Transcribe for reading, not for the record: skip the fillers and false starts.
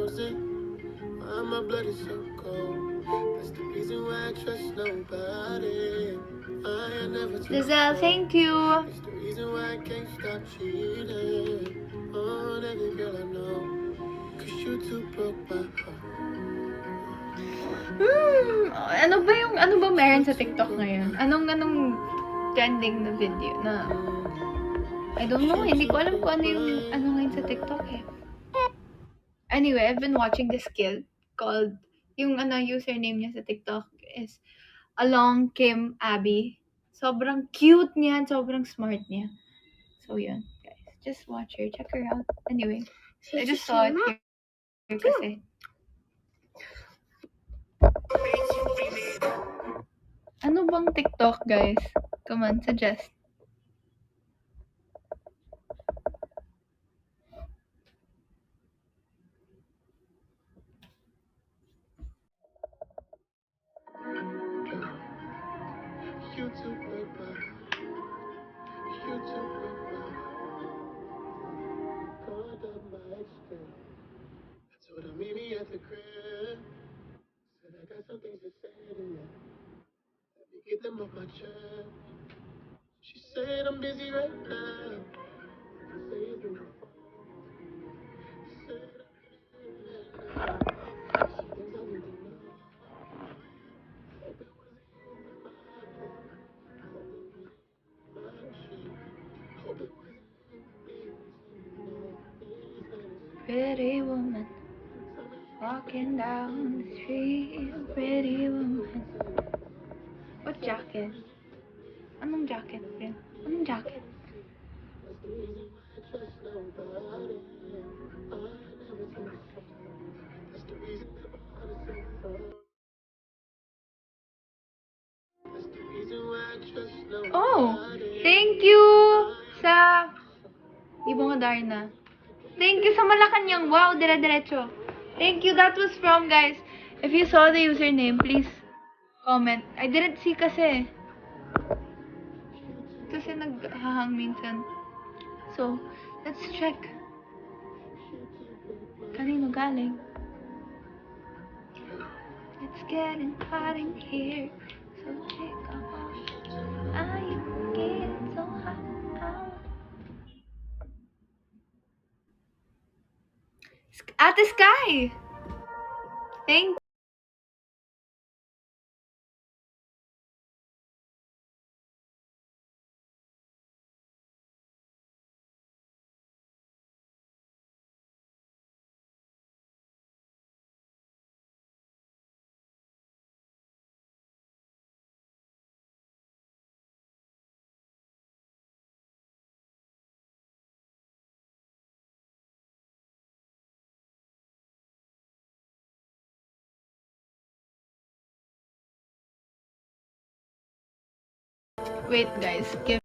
Why my blood is so cold. That's the reason why I trust nobody. I ain't never too Giselle, thank you. It's the reason why I can't stop cheating on every girl I know. Cause you two broke my heart. Ano ba meron sa TikTok ngayon? Anong trending na video na I don't know, hindi ko alam kung ano ngayon sa TikTok eh. Anyway, I've been watching this kid called, yung username niya sa TikTok is Along Kim Abby. Sobrang cute niya, sobrang smart niya. So yun, guys. Just watch her, check her out. Anyway, I just saw it here kasi. Ano bang TikTok, guys? Come on, suggest. You two broke my heart. You two broke my heart. Called up my ex-friend. I told her meet me at the crib. Said I got some things to say to you. Let me get them off my chest. She said I'm busy right now. I say it's been a phone. Said I'm busy right now. Some things I need to know. Hope it wasn't you with my phone. Hope it wasn't my shit. Hope it wasn't Pretty woman walking down the street. Pretty woman. What jacket? Anong jacket, friend? Anong jacket? Oh, thank you sa Ibong Adarna. Thank you sa Malacanang. Wow, dire-diretso. Thank you. That was from, guys. If you saw the username, please comment. I didn't see kasi. Kasi naghahang minsan. So, let's check. Kanino galing? It's getting hot in here. So take off. I'm getting so hot. Ate Sky! Thank Wait, guys. Give